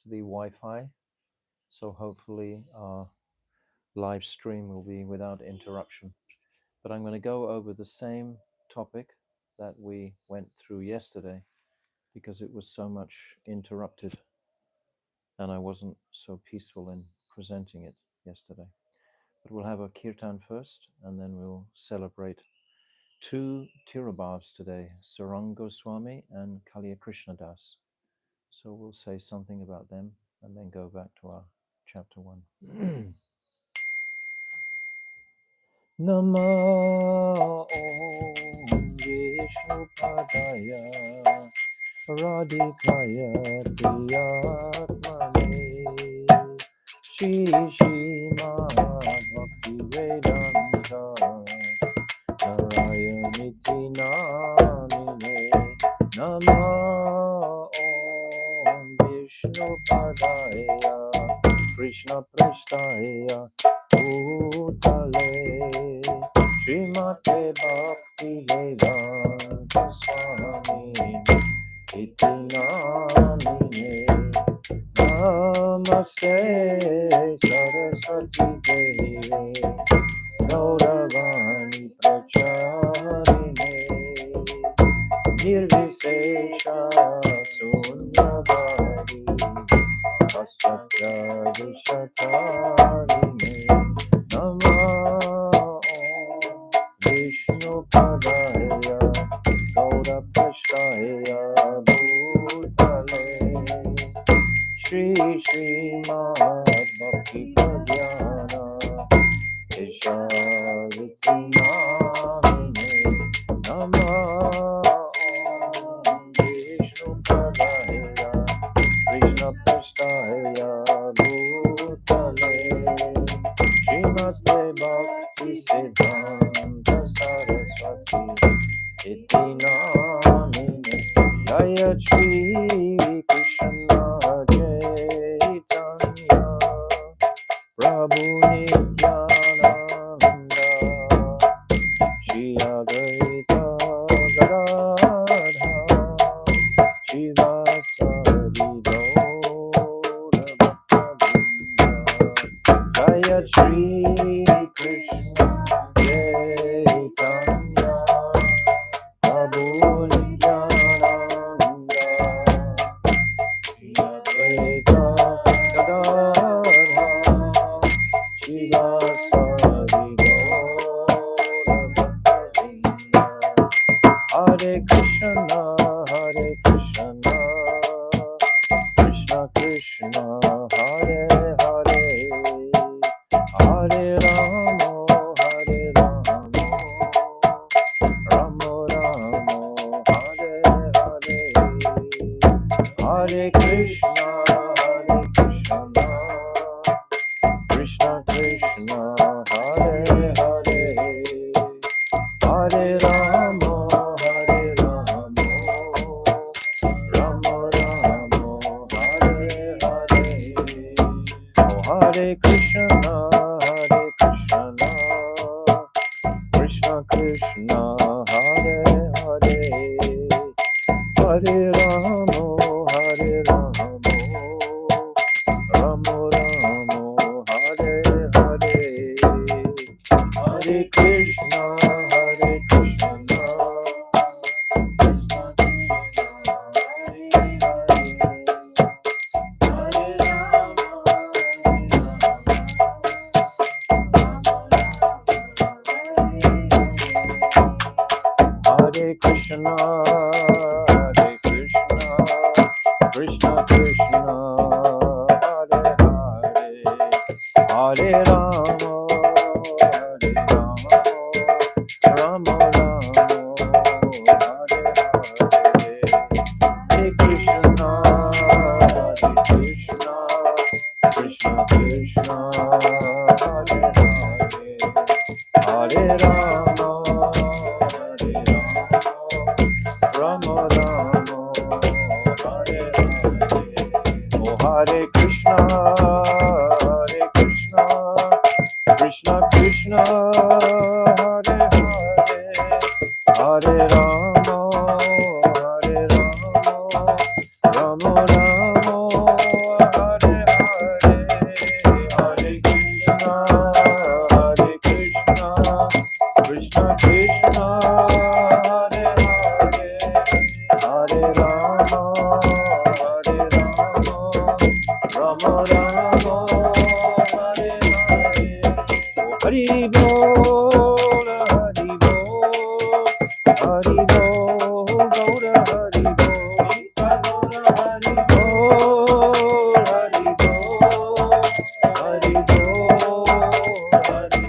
the Wi-Fi, so hopefully our live stream will be without interruption. But I'm going to go over the same topic that we went through yesterday because it was so much interrupted and I wasn't so peaceful in presenting it yesterday. But we'll have a kirtan first and then we'll celebrate two Tirubhavs today, Sarango Swami and Kalya Krishna Das. So we'll say something about them and then go back to our chapter 1. Namo Om Vishnu Padaya Radhikaya Priyatmane Shri Srimad Bhakti Vedanta Narayamiti Namine Namo Om Vishnu Padaya Krishna Prasthaya Bhutale Srimate Bhakti Vedanta Swami Iti Namine Namaste Saraswati Devi Gauravani Pracharine Nirvishesha Sunyavadi Asatya Vishatarine Nama Vishnu Padaya Gaura Prasthaya Bhutale Shri Srimad Bhakti Pradhyana Ishaviti Namine Nama Vishnu Padaya Krishna Prasthaya Bhutale Srimate Bhakti Siddhanta Saraswati Iti Namine Jaya Shri Krishna Chaitanya Prabhu Nityananda Shri Advaita Gadadhara Shiva Sadi Gaura Bhakta Jaya Shri Krishna Chaitanya Prabhu Nityananda Shri Advaita Gadadhara Shiva Sadi Gaura Bhakta Hare Krishna Krishna Krishna Hare Hare Hare Rama Rama Rama Hare Hare Hare Krishna Krishna Krishna Hare Hare Hare Rama Rama Rama Hare Hare Hare Krishna Krishna Krishna Hare Hare Hare Rama Rama Rama Hare Hare Hare Krishna Hare Krishna Krishna Krishna Hare Hare Hare Rama Rama Rama Hare Hare Hare Krishna Krishna Krishna Hare Hare Hare Rama Rama Rama Hare Hare Oh Hare Krishna Krishna Krishna Hare Hare Hare Rama Rama Rama Rama Rama, Hare Hare, Hari Bol, Hari Bol, Hari Bol, Gaura Hari Bol, Hari Bol, Hari Bol, Hari Bol, Hari Bol.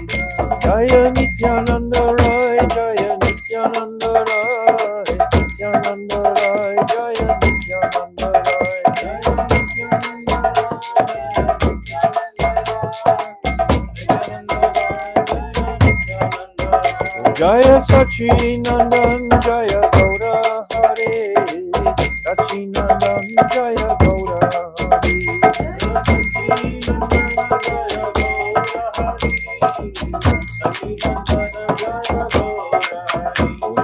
Jaya Nityananda Rai, Jaya Nityananda Rai, Nityananda Rai, Jaya Nityananda Rai, Jaya Nityananda Rai, Jaya Sachinandan, Jaya Gaura Hari, Sachinandan, Jaya Gaura Hari,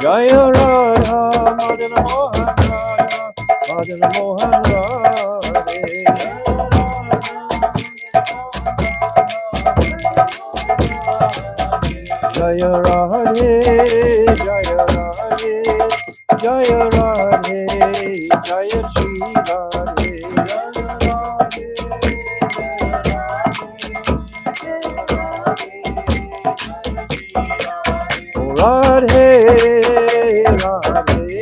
Jaya Radha, Madana Mohan Radha, Madana Mohan Radhe. Jaya Radhe, Jaya Radhe, Jaya Radhe, Jaya Shri Radhe, Radhe, Radhe,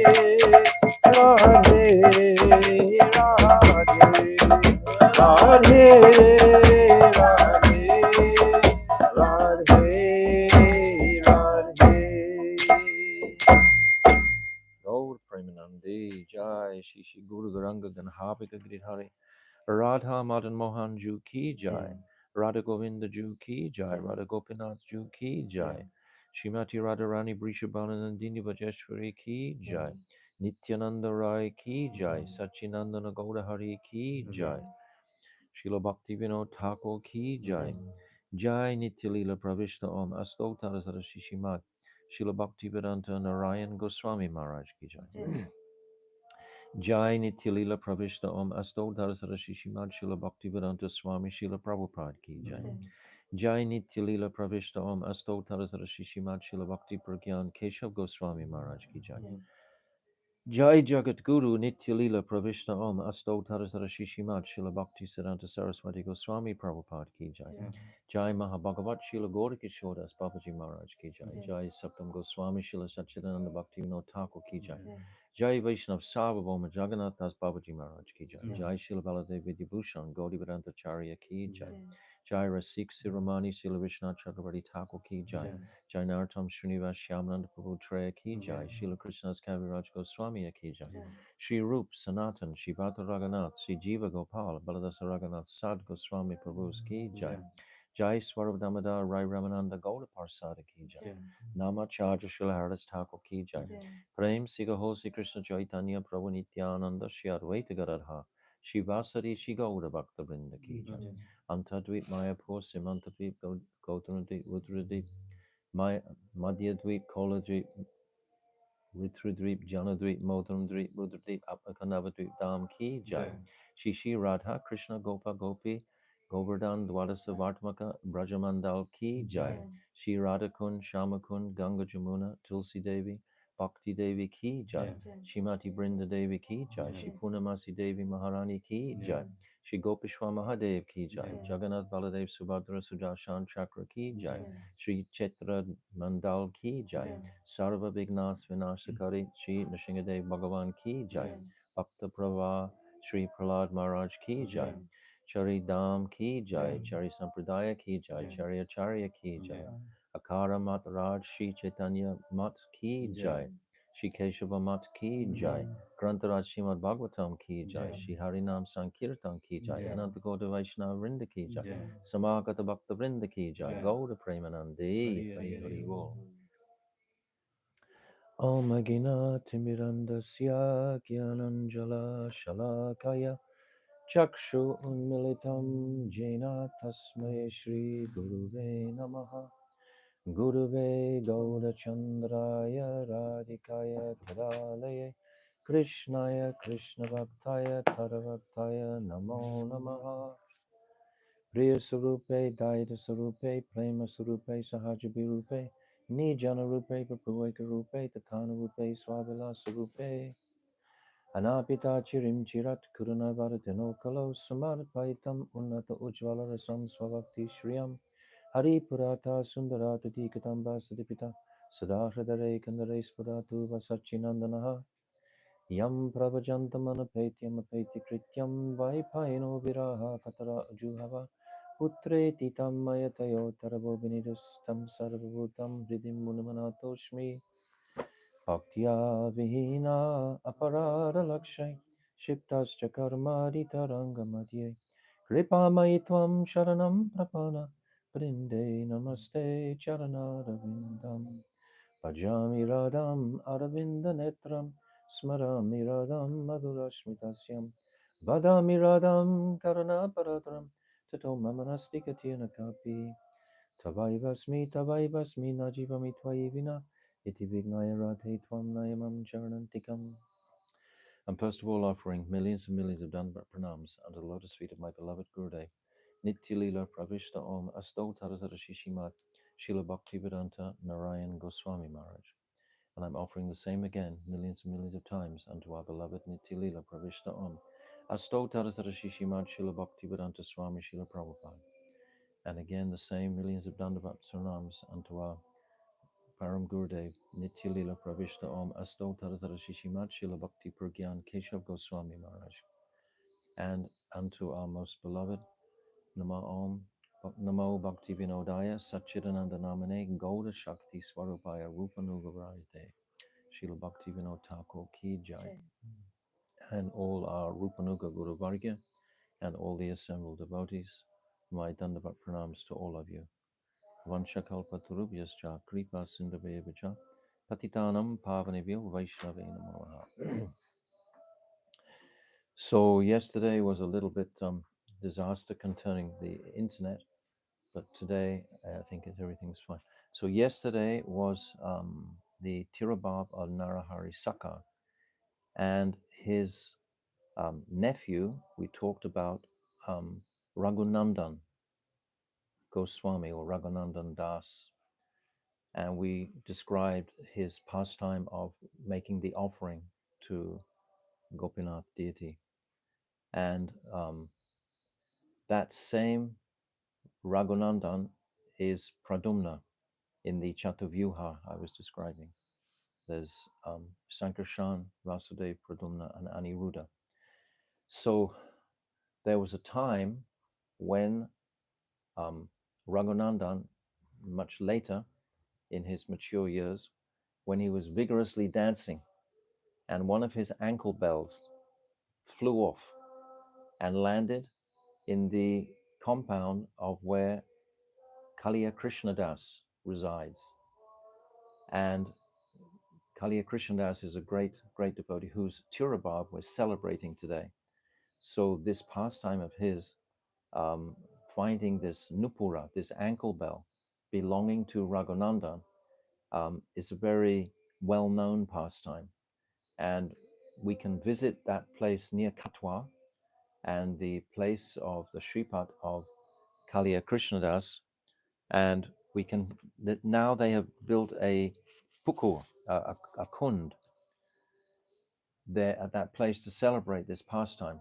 Radhe, Radhe, Radhe, Radhe, Radhe. Gaur Premanandi, Jai, Shishi Guru Garanga Ganhabika Gridhari, Radha Madan Mohan Ju Ki Jai, Radha Govinda Ju Ki Jai, Radha Gopinath Ju Ki Jai, Shrimati Radharani Brishabhananandini Vajeshwari Ki Jai, Nityananda Rai Ki Jai, Sachinandana Gaurahari Ki Jai, Srila Bhakti Vinod Thakur Ki Jai, Jai Nityalila Pravishta Om Astotara Sarashishimat, Srila Bhakti Vedanta Narayan Goswami Maharaj Ki Jai. Jai Nityalila Pravishta Om Astotara Sarashishimat, Srila Bhakti Vedanta Swami Srila Prabhupada Ki Jai. Jai Nityalila Pravishta Om Astotara Sarashishimat, Srila Bhakti Pragyan Keshav Goswami Maharaj Ki Jai. Jai Jagat Guru Nityalila Pravishta Om Astotara Sarashishimat, Srila Bhakti Siddhanta Saraswati Goswami Prabhupada Ki Jai. Jai Mahabhagavat Srila Gaurikishore Das Babaji Maharaj Ki Jai. Jai Saptam Goswami Srila Satchidananda Bhakti Vinod Thakur Ki Jai. Jai Vaishnav Sarvabhauma Jagannath Das Babaji Maharaj Ki Jai. Jai Srila Baladev Vidyabhushan Gaudi Vedanta Charya Ki Jai. Jai Rasik Siromani Srila Vishnath Chakravarti Thakur Ki Jai. Jai Nartam Srinivas Shyamananda Prabhu Treya Ki Jai. Srila Krishna's Kaviraj Goswami Ki Jai. Shri Rup Sanatan Shivata Raghunath Shri Jiva Gopal Baladasa Raghunath Sad Goswami Prabhu's Ki Jai. Jai Swarup Damodar Rai Ramananda Gauda Parsada Ki Jai. Nama Charja Srila Haridas Thakur Ki Jai. Prem Siga Hosi Krishna Chaitanya Prabhu Nityananda Shri Advaita Gadadha Shivasari Shri Gauda Bhakta Vrinda Ki Jai. Antadvip Mayapur Simantadvip Gautanadvip Rudradvip Madhyadvip Koladvip Ritrudvip Janadvip Modramdvip Rudradvip Apakanavadvip Dham Ki Jai. Shishi Radha Krishna Gopa Gopi Govardhan Dwadasa Vartmaka Brajamandal Ki Jai. Shri Radhakun Shamakun Ganga Jamuna Tulsi Devi Bhakti Devi Ki Jai. Shrimati Brinda Devi Ki Jai. Shri Punamasi Devi Maharani Ki Jai. Shri Gopishwa Mahadev Ki Jai. Jagannath Baladev Subhadra Sudarshan Chakra Ki Jai. Shri Chetra Mandal Ki Jai. Sarva Vignas Vinashakari Shri Nrsingadev Bhagavan Ki Jai. Bhakta Prava Shri Prahlad Maharaj Ki Jai. Chari Dham Ki Jai. Chari Sampradaya Ki Jai. Chari Acharya Ki Jai. Akara Mat Raj Shri Chaitanya Mat Ki Jai. Shri Keshava Mat Ki Jai. Grantaraj Srimad Bhagavatam Ki Jai. Shri Harinam Sankirtan Ki Jai. Ananta Gauda Vaishnava Vrinda Ki Jai. Samagata Bhakta Vrinda Ki Jai. Gauda Premanandi. Hari Hari Bol. Om Agina Timirandasya Gyananjala Shalakaya Chakshu Unmilitam Jena Tasmai Shri Guruve Namaha Guruve Gauda Chandraya Radhikaya Tadalaye Krishnaya Krishna Bhaktaya Tadavaktaya Namo Namaha Priya Surupe Daita Surupe Prema Surupe Sahajabi Rupe Nijana Rupe Papueka Rupe Tatana Rupe Swabila Surupe Anapita chirim chirat kuruna varadino kalo samarpaitam unnata ujvala rasam svavakti shriyam Hari purata sundarata dikatamba sadipita Sadahradare kandare spuratu vasachinandanaha Yam pravajantamanapetyam apeti krityam vaipaino viraha katara juhava Putre titam mayatayo tarabo vinidustam sarvabhutam hridim munamanatoshmi Bhaktya vihina aparada lakshay Shiptascha karmadi tarangamadye Kripa tvam sharanam prapana Brinde namaste charanarvindam Bhajami radham aravinda netram Smarami radham madhurashmitasyam Vadami radham karana paratram Tato mamanasti katyana kapi Tavaivasmi najivami tvayivina iti vignaya radhe tvam nayamam charanantikam. I'm first of all offering millions and millions of Dandavat pranams under the lotus feet of my beloved Gurudev, Nityalila Pravishta Om Asto Tarazara Shishimat Srila Bhaktivedanta Narayan Goswami Maharaj. And I'm offering the same again, millions and millions of times, unto our beloved Nityalila Pravishta Om Asto Tarazara Shishimat Srila Bhaktivedanta Swami Srila Prabhupada. And again, the same millions of Dandavat pranams unto our Param Gurudev, Nitya Lila Pravishta Om Asto Tarazara Shishimat Shila Bhakti Pragyan Keshav Goswami Maharaj, and unto our most beloved Namo Bhakti Vinodaya Satchidananda Namane Gauda Shakti Swarupaya Rupanugarayate Shila Bhakti Vinod Thakur Ki Jai, and all our Rupanuga Guru Vargya and all the assembled devotees. My Dandavat pranams to all of you. Vanchakalpatarubhyascha kripa sindhavyacha patitanam pavanebhyo vaishnave namo. So yesterday was a little bit disaster concerning the internet, but today I think everything's fine. So yesterday was the Tirabhav of Narahari Sakar and his nephew. We talked about Raghunandan Goswami or Raghunandan Das, and we described his pastime of making the offering to Gopinath deity. And that same Raghunandan is Pradumna in the Chatuvyuha I was describing. There's Sankarshan, Vasudev, Pradumna, and Aniruddha. So there was a time when Raghunandan, much later in his mature years, when he was vigorously dancing, and one of his ankle bells flew off and landed in the compound of where Kaliya Krishnadas resides. And Kaliya Krishnadas is a great, great devotee whose Tirabhav we're celebrating today. So this pastime of his, finding this nupura, this ankle bell, belonging to Raghunandan, is a very well-known pastime. And we can visit that place near Katwa and the place of the Sripat of Kaliya Krishnadas, and we can now they have built a pukur, a kund, there at that place to celebrate this pastime.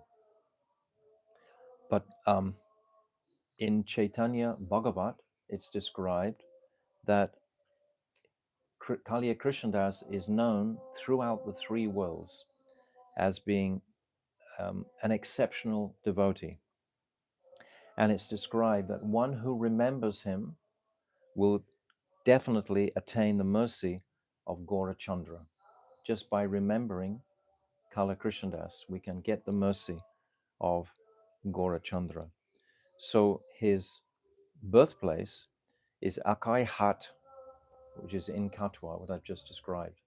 But in Chaitanya Bhagavat, it's described that Kaliya Krishnadas is known throughout the three worlds as being an exceptional devotee. And it's described that one who remembers him will definitely attain the mercy of Gaurachandra. Just by remembering Kala Krishnadas, we can get the mercy of Gaurachandra. So his birthplace is Akai Hat, which is in Katwa, what I've just described.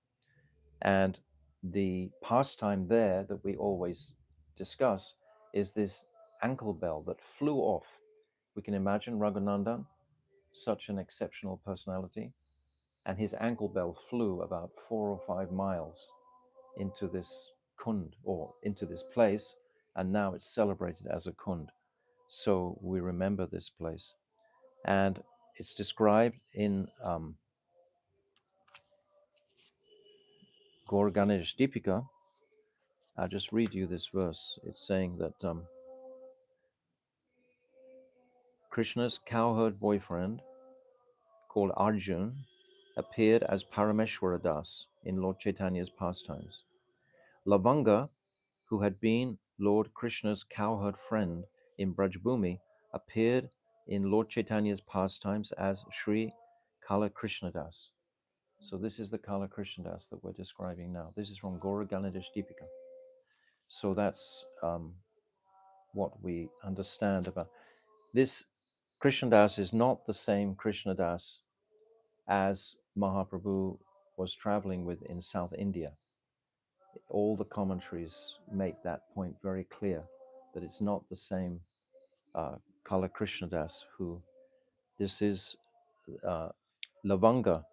And the pastime there that we always discuss is this ankle bell that flew off. We can imagine Raghunandan, such an exceptional personality, and his ankle bell flew about 4 or 5 miles into this kund, or into this place, and now it's celebrated as a kund. So we remember this place. And it's described in Gaur Ganesh Deepika I'll just read you this verse. It's saying that Krishna's cowherd boyfriend, called Arjun, appeared as Parameshwara Das in Lord Chaitanya's pastimes. Lavanga, who had been Lord Krishna's cowherd friend in Brajbhumi, appeared in Lord Chaitanya's pastimes as Sri Kala Krishnadas. So this is the Kala Krishnadas that we're describing now. This is from Gaura Ganadash Deepika. So that's what we understand about this. Krishnadas is not the same Krishnadas as Mahaprabhu was traveling with in South India. All the commentaries make that point very clear, that it's not the same Kala Krishnadas who, this is uh, Lavanga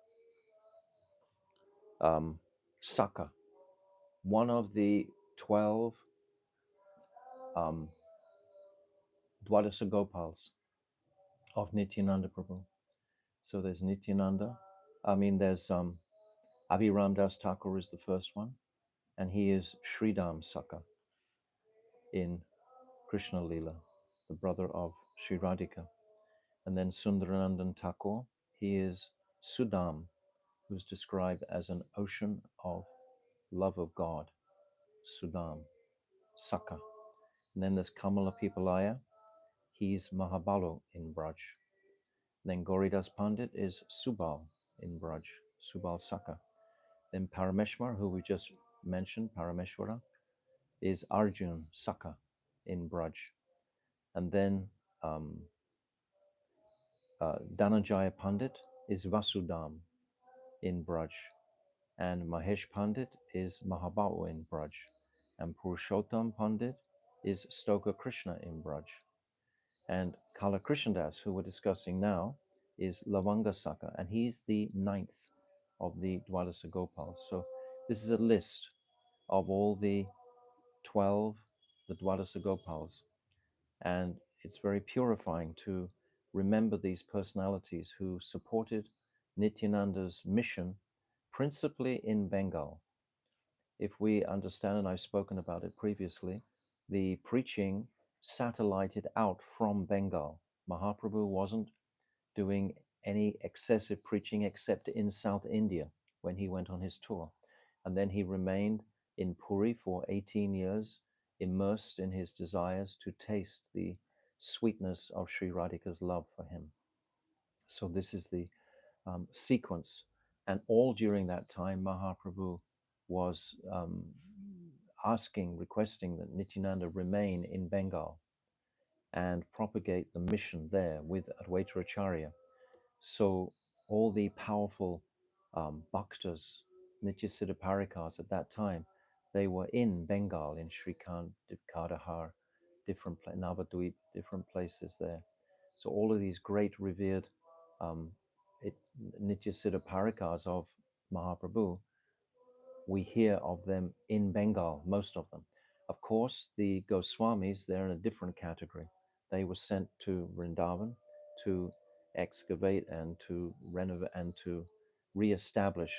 Saka, one of the 12 Dwadasa Gopals of Nityananda Prabhu. So there's Nityananda, there's Abhiram Das Thakur is the first one, and he is Sridham Saka in Krishna Lila, the brother of Sri Radhika. And then Sundaranandan Thakur, he is Sudam, who's described as an ocean of love of God, Sudam, Saka. And then there's Kamala Pipalaya, he's Mahabalu in Braj. Then Goridas Pandit is Subal in Braj, Subal Saka. Then Parameshwar, who we just mentioned, Parameshwara, is Arjun Saka in Braj. And then Dhananjaya Pandit is Vasudam in Braj. And Mahesh Pandit is Mahabahu in Braj. And Purushottam Pandit is Stoka Krishna in Braj. And Kala Krishnadas, who we're discussing now, is Lavanga Saka, and he's the 9th of the Dwadasa Gopals. So this is a list of all the 12, the Dwadasa Gopals. And it's very purifying to remember these personalities who supported Nityananda's mission, principally in Bengal. If we understand, and I've spoken about it previously, the preaching satellited out from Bengal. Mahaprabhu wasn't doing any excessive preaching except in South India when he went on his tour. And then he remained in Puri for 18 years, immersed in his desires to taste the sweetness of Sri Radhika's love for him. So this is the sequence. And all during that time, Mahaprabhu was requesting that Nityananda remain in Bengal and propagate the mission there with Advaita Acharya. So all the powerful bhaktas, Nityasiddha Parikas at that time, they were in Bengal, in Srikant, Kadahar, Navadvip, different places there. So all of these great revered Nityasiddha Parikas of Mahaprabhu, we hear of them in Bengal, most of them. Of course, the Goswamis, they're in a different category. They were sent to Vrindavan to excavate and to renovate and to re-establish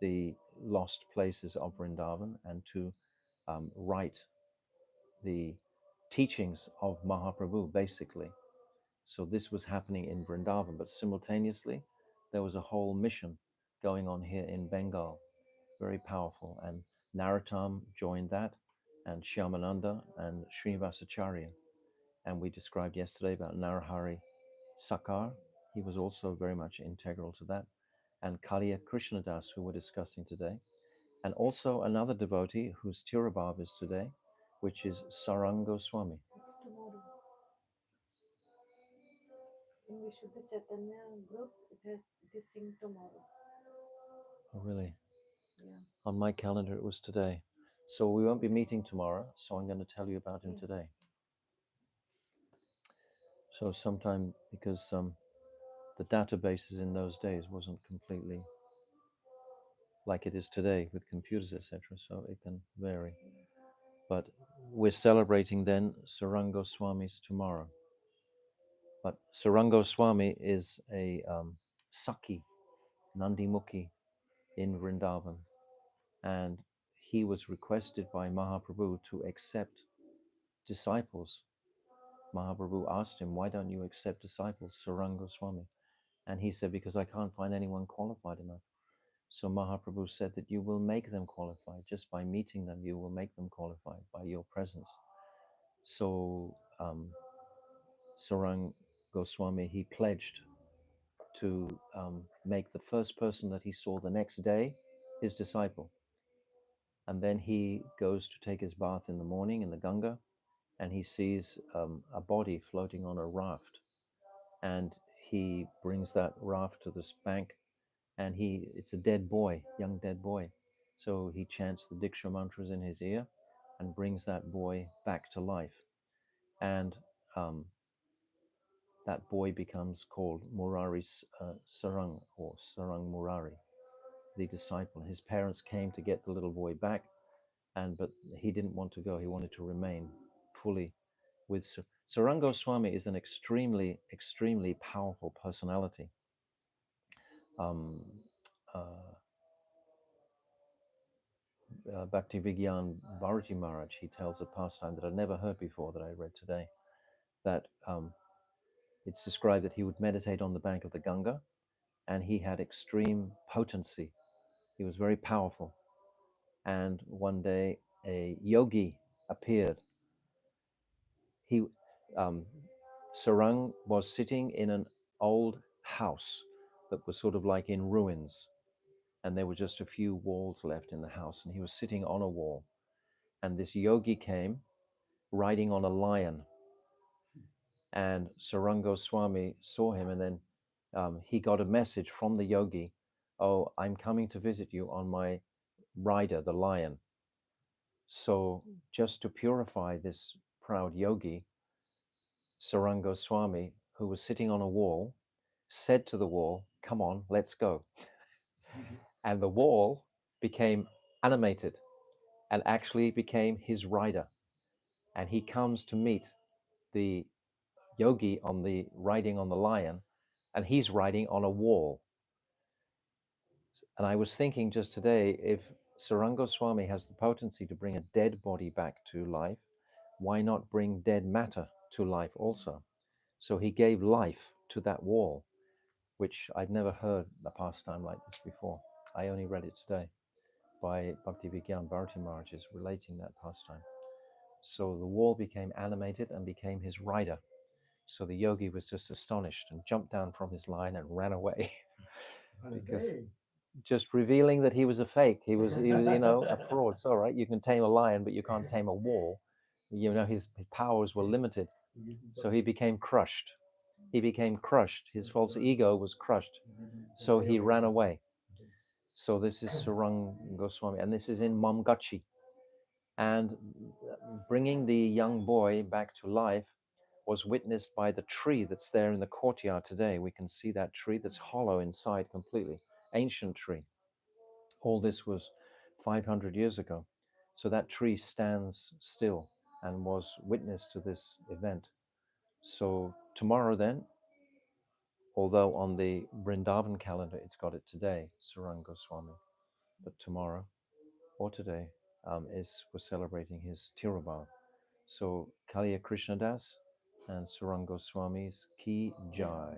the lost places of Vrindavan and to write the teachings of Mahaprabhu, basically. So this was happening in Vrindavan, but simultaneously, there was a whole mission going on here in Bengal, very powerful. And Narottam joined that, and Shyamananda and Srinivasacharya. And we described yesterday about Narahari Sakar. He was also very much integral to that. And Kaliya Krishnadas, who we're discussing today. And also another devotee whose Tirabhav is today, which is Sarango Swami. It's tomorrow. In Vishuddha Chaitanya group, it is sing tomorrow. Oh, really? Yeah. On my calendar, it was today. So we won't be meeting tomorrow, so I'm going to tell you about him today. So sometime, because the databases in those days wasn't completely like it is today with computers, etc. So it can vary. But we're celebrating then Sarango Swami's tomorrow. But Sarango Swami is a Saki, Nandimukhi in Vrindavan. And he was requested by Mahaprabhu to accept disciples. Mahaprabhu asked him, why don't you accept disciples, Sarango Swami? And he said, because I can't find anyone qualified enough. So Mahaprabhu said that you will make them qualified. Just by meeting them, you will make them qualified by your presence. So Sarang Goswami, he pledged to make the first person that he saw the next day his disciple. And then he goes to take his bath in the morning in the Ganga, and he sees a body floating on a raft. And he brings that raft to this bank, and it's a dead boy, young dead boy. So he chants the Diksha mantras in his ear and brings that boy back to life. And that boy becomes called Murari Sarang, or Sarang Murari, the disciple. His parents came to get the little boy back, but he didn't want to go. He wanted to remain fully with Sarango Swami. Is an extremely, extremely powerful personality. Um, Bhakti Vigyan Bharati Maharaj, he tells a pastime that I'd never heard before that I read today, that it's described that he would meditate on the bank of the Ganga, and he had extreme potency. He was very powerful. And one day a yogi appeared. He Sarang was sitting in an old house that was sort of like in ruins, and there were just a few walls left in the house, and he was sitting on a wall. And this yogi came riding on a lion, and Sarango Swami saw him, and then he got a message from the yogi, oh, I'm coming to visit you on my rider, the lion. So just to purify this proud yogi, Sarango Swami, who was sitting on a wall, said to the wall, come on, let's go. And the wall became animated and actually became his rider. And he comes to meet the yogi riding on the lion, and he's riding on a wall. And I was thinking just today, if Sarango Swami has the potency to bring a dead body back to life, why not bring dead matter to life also? So he gave life to that wall, which I'd never heard a pastime like this before. I only read it today by Bhakti Vigyan Bharati Maharaj is relating that pastime. So the wall became animated and became his rider. So the yogi was just astonished and jumped down from his lion and ran away because just revealing that he was a fake. He was a fraud. It's all right. You can tame a lion, but you can't tame a wall. His powers were limited. So he became crushed. His false ego was crushed. So he ran away. So this is Sarang Goswami, and this is in Mamgachi. And bringing the young boy back to life was witnessed by the tree that's there in the courtyard today. We can see that tree that's hollow inside completely, ancient tree. All this was 500 years ago. So that tree stands still and was witness to this event. So tomorrow then, although on the Vrindavan calendar it's got it today, Sarang Goswami, but tomorrow or today we're celebrating his Tirubal. So Kaliya Krishnadas and Sarang Goswami's Ki Jai,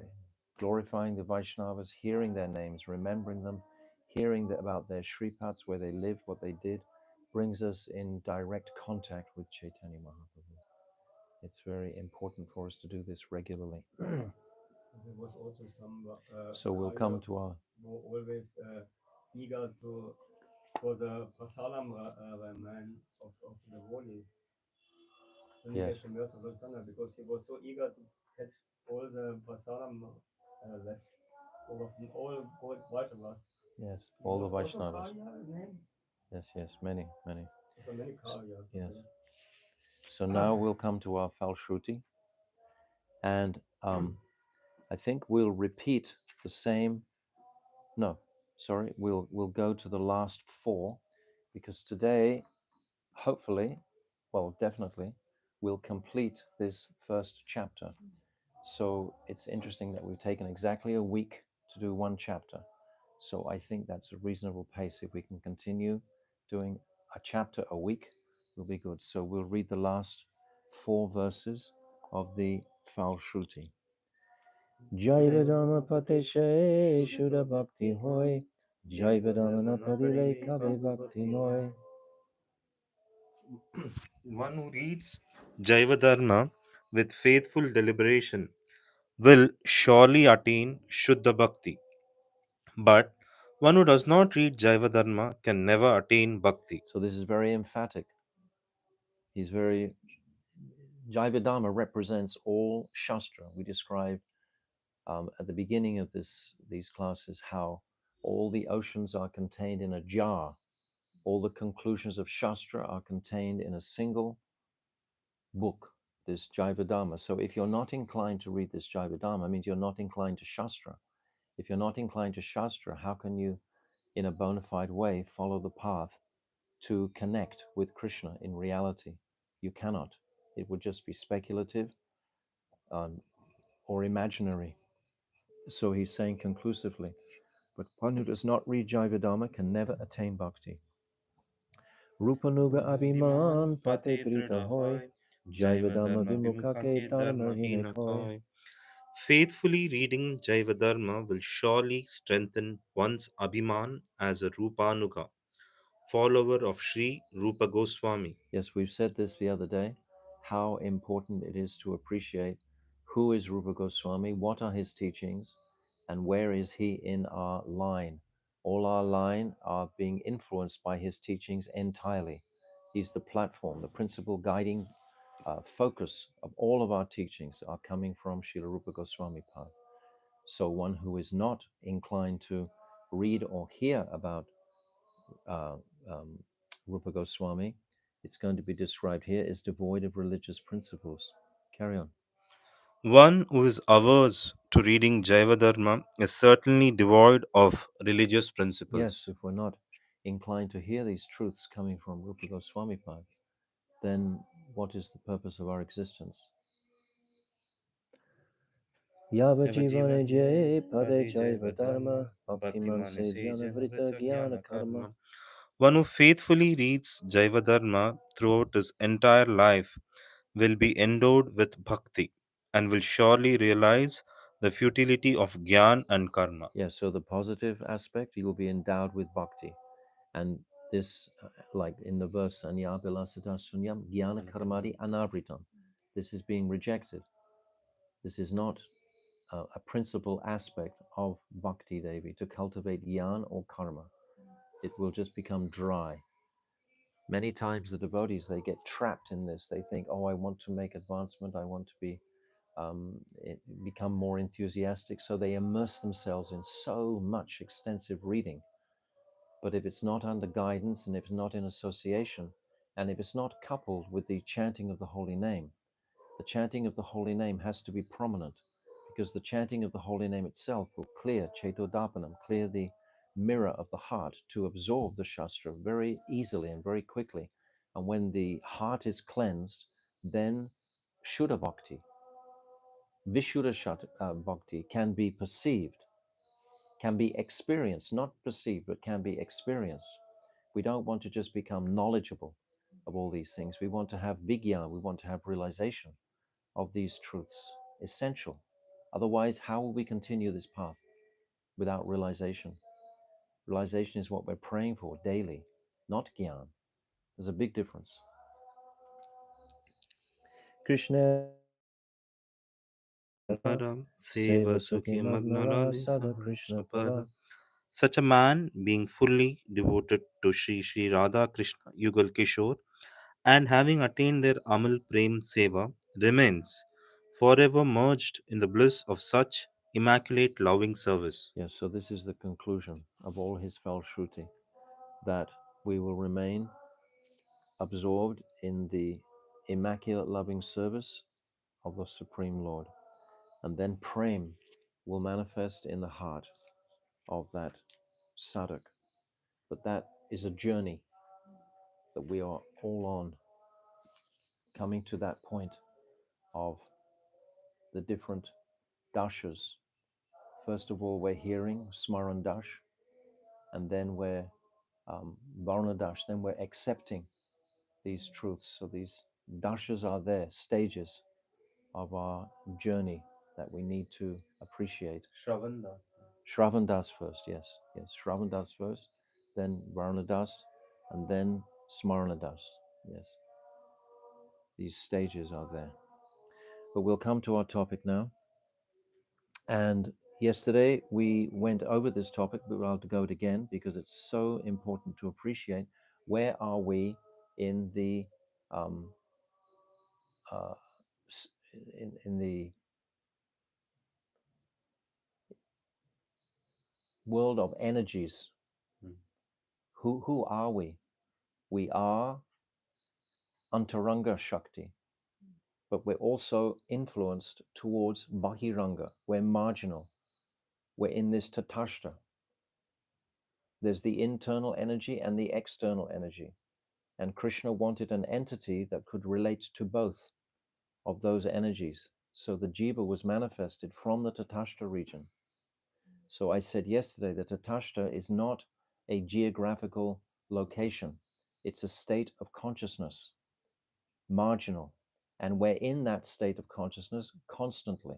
glorifying the Vaishnavas, hearing their names, remembering them, hearing about their Shripats, where they lived, what they did, brings us in direct contact with Chaitanya Mahaprabhu. It's very important for us to do this regularly. There was also some So we'll come to our were always eager for the prasadam man of the devotees. When he yes, gets the mercy of Lord Ganga, because he was so eager to catch all the prasadam left over from all Vaishnavas. yes, He all the was also Vaishnavas. Karya name. Yes, many. So many Karyas. Yes. Okay. So now we'll come to our Falshruti, and I think we'll repeat the same. No, sorry, we'll go to the last four, because today, hopefully, well, definitely, we'll complete this first chapter. So it's interesting that we've taken exactly a week to do one chapter. So I think that's a reasonable pace if we can continue doing a chapter a week will be good. So we'll read the last 4 verses of the Falshruti. Jaiva Dharma-Pate Shuddha Bhakti Hoy, Jaiva Dhamma-Padile Kabe Bhakti Noy. One who reads Jaiva Dharma with faithful deliberation will surely attain Shuddha Bhakti. But one who does not read Jaiva Dharma can never attain Bhakti. So this is very emphatic. He's very Jaiva Dharma represents all Shastra. We described at the beginning of these classes how all the oceans are contained in a jar. All the conclusions of Shastra are contained in a single book, this Jaiva Dharma. So if you're not inclined to read this Jaiva Dharma, it means you're not inclined to Shastra. If you're not inclined to Shastra, how can you, in a bona fide way, follow the path to connect with Krishna in reality? You cannot. It would just be speculative or imaginary. So he's saying conclusively, but one who does not read Jaiva Dharma can never attain bhakti. Rupanuga Abhiman Pate Drita Hoy, Jaiva Dharma Vimukha Ke Dharma Hine Koi. Faithfully reading Jaiva Dharma will surely strengthen one's Abhiman as a Rupanuga, follower of Sri Rupa Goswami. Yes, we've said this the other day, how important it is to appreciate who is Rupa Goswami, what are his teachings, and where is he in our line. All our line are being influenced by his teachings entirely. He's the platform, the principal guiding focus of all of our teachings are coming from Srila Rupa Goswami Pad. So one who is not inclined to read or hear about uh, um, Rupa Goswami, it's going to be described here, is devoid of religious principles. Carry on. One who is averse to reading Jaiva Dharma is certainly devoid of religious Yes, principles. if we're not inclined to hear these truths coming from Rupa Goswami Pad, then what is the purpose of our existence? Yava jivane jai pade jaiva dharma bhaktiman se jnana vrita jnana karma. One who faithfully reads Jaiva Dharma throughout his entire life will be endowed with bhakti and will surely realize the futility of gyan and karma. Yes, so the positive aspect, you will be endowed with bhakti. And this, like in the verse, Anyabilasita sunyam jnana karmadi anavritam. This is being rejected. This is not a principal aspect of bhakti devi, to cultivate jnana or karma. It will just become dry. Many times the devotees, they get trapped in this. They think, oh, I want to make advancement. I want to become more enthusiastic. So they immerse themselves in so much extensive reading. But if it's not under guidance and if it's not in association, and if it's not coupled with the chanting of the holy name, the chanting of the holy name has to be prominent, because the chanting of the holy name itself will clear Cetodapanam, clear the mirror of the heart to absorb the Shastra very easily and very quickly. And when the heart is cleansed, then Shuddha Bhakti, Bhakti can be perceived, can be experienced, not perceived, but can be experienced. We don't want to just become knowledgeable of all these things. We want to have vigyan, we want to have realization of these truths, essential. Otherwise, how will we continue this path without realization? Realization is what we're praying for daily, not gyan. There's a big difference. Krishna Param Seva Seva Sukhi Sukhi Magnara Magnaradi Sada Krishna Saha Para. Para. Such a man, being fully devoted to Sri Radha Krishna Yugal Kishore and having attained their Amal Prem Seva, remains forever merged in the bliss of such immaculate loving service. Yes, so this is the conclusion of all his Falshruti, that we will remain absorbed in the immaculate loving service of the Supreme Lord. And then Prem will manifest in the heart of that sadhak. But that is a journey that we are all on, coming to that point of the different dashas. First of all, we're hearing Smaran Dash, and then we're Varuna dash, then we're accepting these truths. So these dashas are there, stages of our journey that we need to appreciate. Shravan Das. Shravan das first, yes. Shravan das first, then Varuna das, and then Smarana das. Yes, these stages are there. But we'll come to our topic now. And yesterday we went over this topic, but I'll go it again because it's so important to appreciate where are we in the um, uh, in the world of energies. Who are we? We are Antaranga Shakti, but we're also influenced towards Bahiranga. We're marginal. We're in this Tatashta. There's the internal energy and the external energy. And Krishna wanted an entity that could relate to both of those energies. So the jiva was manifested from the Tatashta region. So I said yesterday that Tatashta is not a geographical location. It's a state of consciousness, marginal. And we're in that state of consciousness constantly.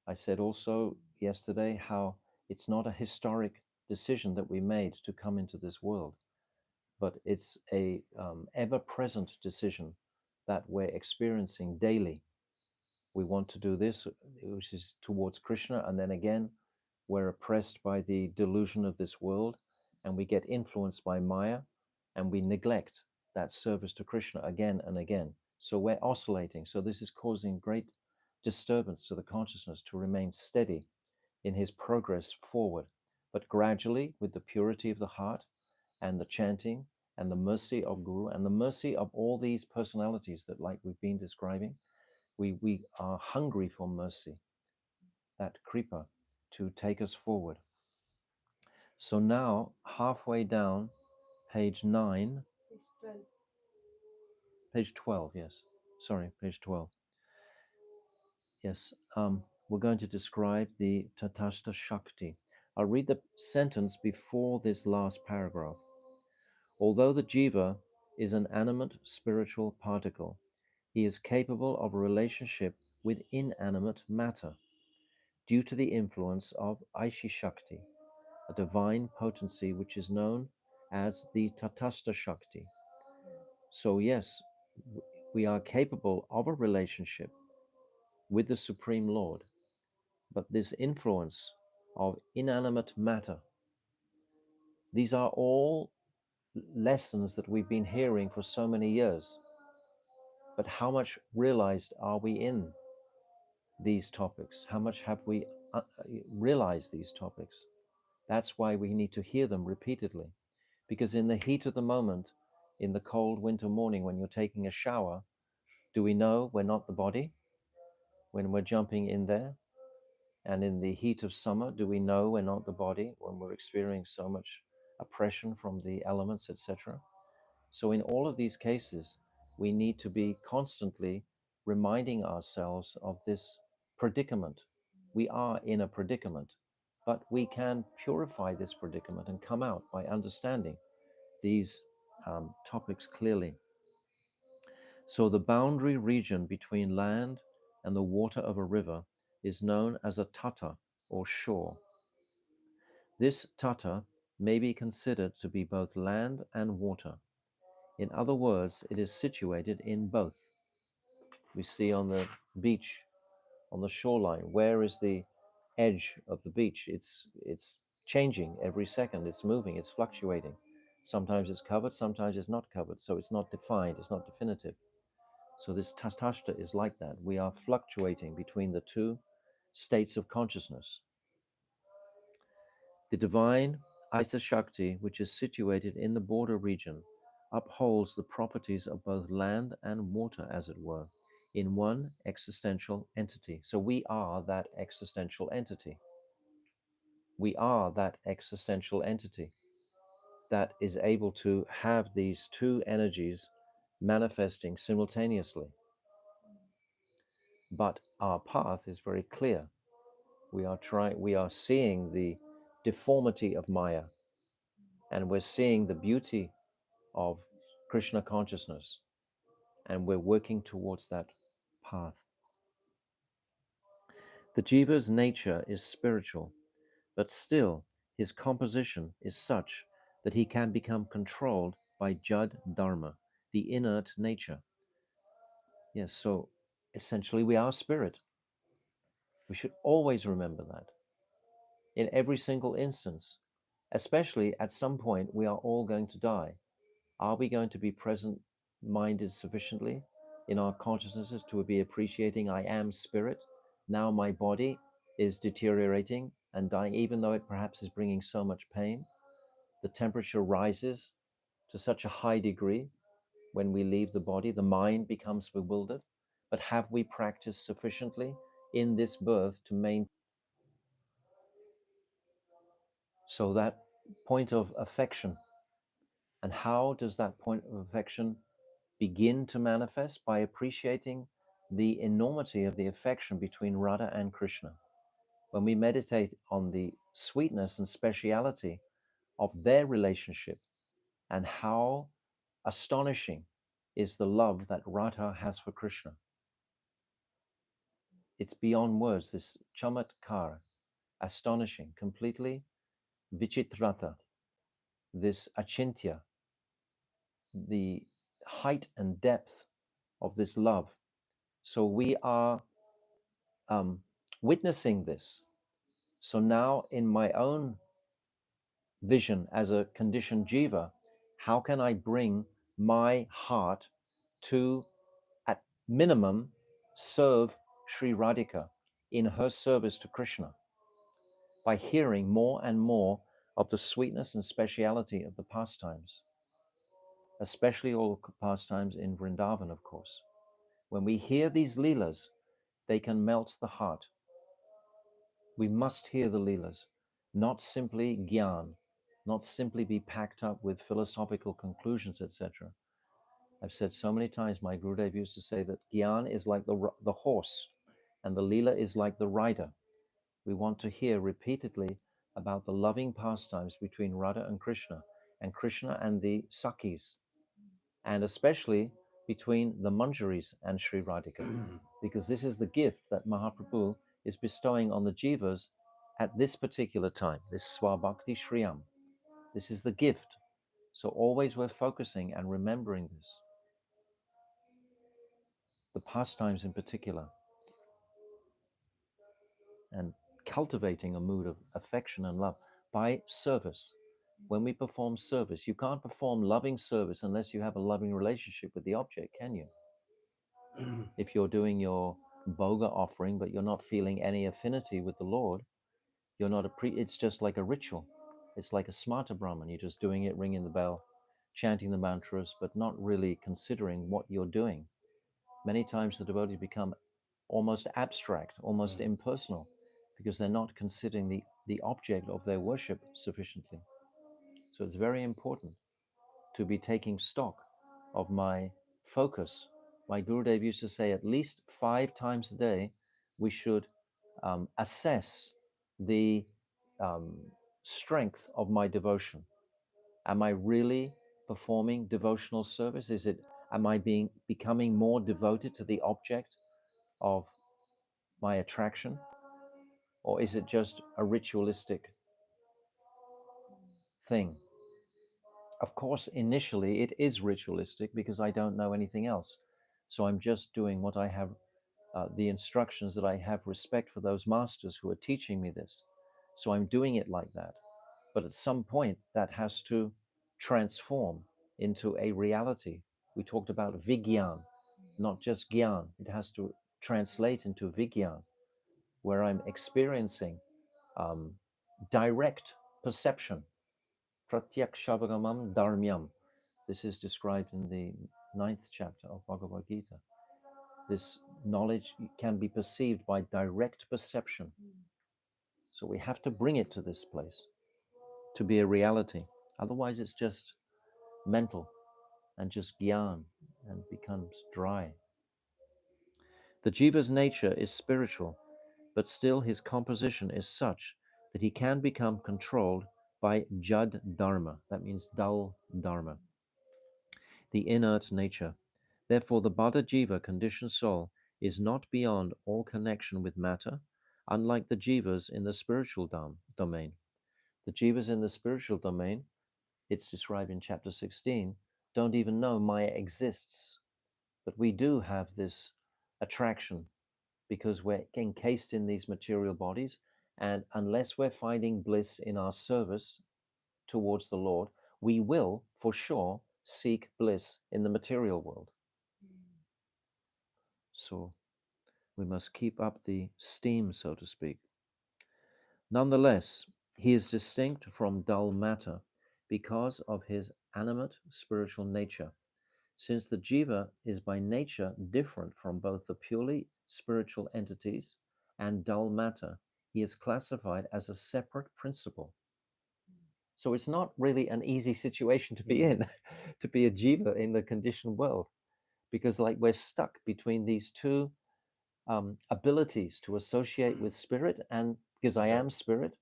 I said also yesterday how it's not a historic decision that we made to come into this world, but it's a ever-present decision that we're experiencing daily. We want to do this, which is towards Krishna, and then again, we're oppressed by the delusion of this world, and we get influenced by Maya, and we neglect that service to Krishna again and again. So we're oscillating. So this is causing great disturbance to the consciousness to remain steady in his progress forward. But gradually, with the purity of the heart and the chanting and the mercy of Guru and the mercy of all these personalities that, like we've been describing, we are hungry for mercy, that kripa, to take us forward. So now, halfway down, page 9, Page 12. page 12, yes. Sorry, page 12. Yes, we're going to describe the Tatashta Shakti. I'll read the sentence before this last paragraph. Although the jiva is an animate spiritual particle, he is capable of a relationship with inanimate matter due to the influence of Aishi Shakti, a divine potency which is known as the Tatastha Shakti. So yes, we are capable of a relationship with the Supreme Lord, but this influence of inanimate matter, these are all lessons that we've been hearing for so many years. But how much realized are we in these topics? How much have we realized these topics? That's why we need to hear them repeatedly. Because in the heat of the moment, in the cold winter morning, when you're taking a shower, do we know we're not the body when we're jumping in there? And in the heat of summer, do we know we're not the body when we're experiencing so much oppression from the elements, etc.? So in all of these cases, we need to be constantly reminding ourselves of this predicament. We are in a predicament, but we can purify this predicament and come out by understanding these topics clearly. So the boundary region between land and the water of a river is known as a tata or shore. This tata may be considered to be both land and water. In other words, it is situated in both. We see on the beach, on the shoreline, where is the edge of the beach? It's changing every second. It's moving. It's fluctuating. Sometimes it's covered. Sometimes it's not covered. So it's not defined. It's not definitive. So this Tatashta is like that. We are fluctuating between the two states of consciousness. The divine Isa Shakti, which is situated in the border region, upholds the properties of both land and water, as it were, in one existential entity. So we are that existential entity. We are that existential entity that is able to have these two energies manifesting simultaneously. But our path is very clear. We are seeing the deformity of Maya. and we're seeing the beauty of Krishna consciousness, and we're working towards that path. The jiva's nature is spiritual, but still his composition is such that he can become controlled by Jad Dharma, the inert nature. Yes, so essentially we are spirit. We should always remember that in every single instance, especially at some point we are all going to die. Are we going to be present minded sufficiently in our consciousnesses to be appreciating I am spirit? Now my body is deteriorating and dying, even though it perhaps is bringing so much pain. The temperature rises to such a high degree when we leave the body, the mind becomes bewildered. But have we practiced sufficiently in this birth to maintain? So that point of affection, and how does that point of affection begin to manifest? By appreciating the enormity of the affection between Radha and Krishna. When we meditate on the sweetness and speciality of their relationship and how astonishing is the love that Radha has for Krishna. It's beyond words, this chamatkar, astonishing, completely vichitrata, this achintya, the height and depth of this love. So we are witnessing this. So now, in my own vision as a conditioned jiva, how can I bring my heart to, at minimum, serve Sri Radhika in her service to Krishna by hearing more and more of the sweetness and speciality of the pastimes, especially all the pastimes in Vrindavan, of course. When we hear these leelas, they can melt the heart. We must hear the leelas, not simply gyan, not simply be packed up with philosophical conclusions, etc. I've said so many times, my Gurudev used to say that gyan is like the horse and the leela is like the rider. We want to hear repeatedly about the loving pastimes between Radha and Krishna and the Sakhis, and especially between the Manjaris and Sri Radhika, because this is the gift that Mahaprabhu is bestowing on the jivas at this particular time, this Swabhakti Shriyam. This is the gift. So always we're focusing and remembering this, the pastimes in particular, and cultivating a mood of affection and love by service. When we perform service, you can't perform loving service unless you have a loving relationship with the object, can you? If you're doing your boga offering, but you're not feeling any affinity with the Lord, you're not it's just like a ritual. It's like a smarta Brahman. You're just doing it, ringing the bell, chanting the mantras, but not really considering what you're doing. Many times the devotees become almost abstract, almost impersonal, because they're not considering the object of their worship sufficiently. So it's very important to be taking stock of my focus. My Gurudev used to say at least 5 times a day we should assess the um, strength of my devotion. Am I really performing devotional service? Am I becoming more devoted to the object of my attraction, or is it just a ritualistic thing? Of course, initially it is ritualistic because I don't know anything else. So I'm just doing what I have, the instructions that I have respect for those masters who are teaching me this. So I'm doing it like that. But at some point, that has to transform into a reality. We talked about vigyan, not just gyan. It has to translate into vigyan, where I'm experiencing direct perception. Pratyakshavagaman dharmyam. This is described in the 9th chapter of Bhagavad Gita. This knowledge can be perceived by direct perception. So we have to bring it to this place to be a reality. Otherwise, it's just mental and just gyan and becomes dry. The jiva's nature is spiritual, but still his composition is such that he can become controlled by Jad Dharma. That means dull Dharma, the inert nature. Therefore, the Bada Jiva, conditioned soul, is not beyond all connection with matter, unlike the jivas in the spiritual domain. The jivas in the spiritual domain, it's described in chapter 16, don't even know Maya exists. But we do have this attraction because we're encased in these material bodies. And unless we're finding bliss in our service towards the Lord, we will for sure seek bliss in the material world. So we must keep up the steam, so to speak. Nonetheless, he is distinct from dull matter because of his animate spiritual nature. Since the jiva is by nature different from both the purely spiritual entities and dull matter, he is classified as a separate principle. So it's not really an easy situation to be in, to be a jiva in the conditioned world, because like we're stuck between these two abilities to associate with spirit, and because I am spirit,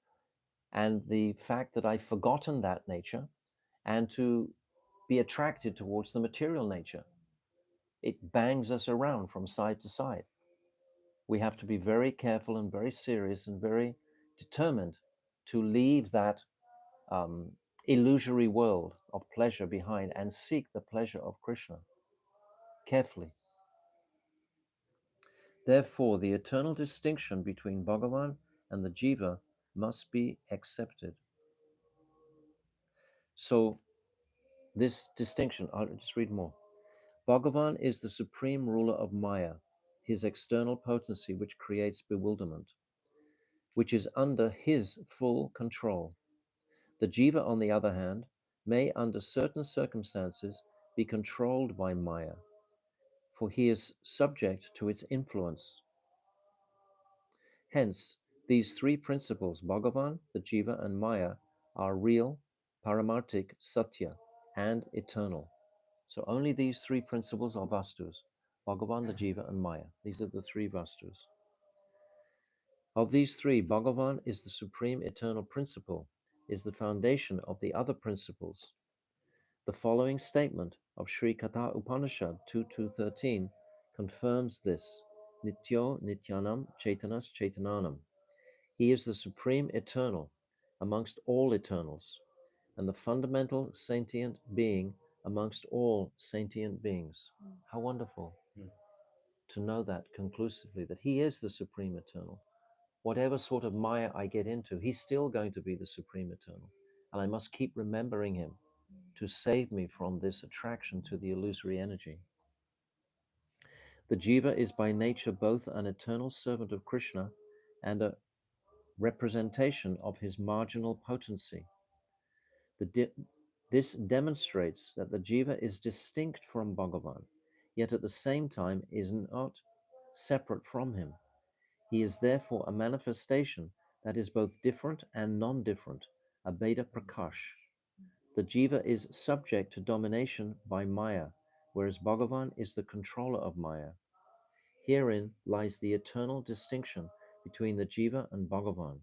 and the fact that I've forgotten that nature, and to be attracted towards the material nature. It bangs us around from side to side. We have to be very careful and very serious and very determined to leave that illusory world of pleasure behind and seek the pleasure of Krishna carefully. Therefore, the eternal distinction between Bhagavan and the jiva must be accepted. So, this distinction, I'll just read more. Bhagavan is the supreme ruler of Maya, his external potency which creates bewilderment, which is under his full control. The jiva, on the other hand, may, under certain circumstances, be controlled by Maya, for he is subject to its influence. Hence, these three principles, Bhagavan, the jiva, and Maya, are real, paramartik, satya, and eternal. So only these three principles are vastus, Bhagavan, the jiva, and Maya. These are the three vastus. Of these three, Bhagavan is the supreme eternal principle, is the foundation of the other principles. The following statement of Sri Katha Upanishad 2.2.13 confirms this. Nityo Nityanam Chaitanas Chaitananam. He is the supreme eternal amongst all eternals, and the fundamental sentient being amongst all sentient beings. How wonderful to know that conclusively, that he is the supreme eternal. Whatever sort of Maya I get into, he's still going to be the supreme eternal. And I must keep remembering him to save me from this attraction to the illusory energy. The jiva is by nature both an eternal servant of Krishna and a representation of his marginal potency. This demonstrates that the jiva is distinct from Bhagavan, yet at the same time is not separate from him. He is therefore a manifestation that is both different and non-different, a Beda Prakash. The jiva is subject to domination by Maya, whereas Bhagavan is the controller of Maya. Herein lies the eternal distinction between the jiva and Bhagavan.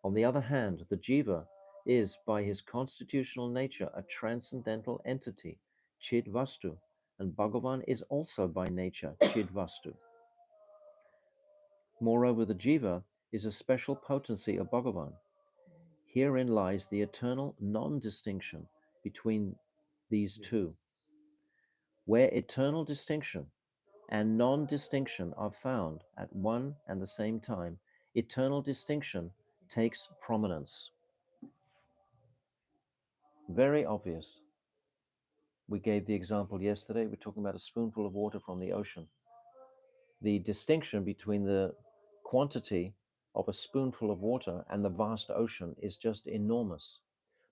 On the other hand, the jiva is by his constitutional nature a transcendental entity, Chid Vastu, and Bhagavan is also by nature Chid Vastu. Moreover, the jiva is a special potency of Bhagavan. Herein lies the eternal non-distinction between these two. Where eternal distinction and non-distinction are found at one and the same time, eternal distinction takes prominence. Very obvious. We gave the example yesterday. We're talking about a spoonful of water from the ocean. The distinction between the quantity of a spoonful of water and the vast ocean is just enormous.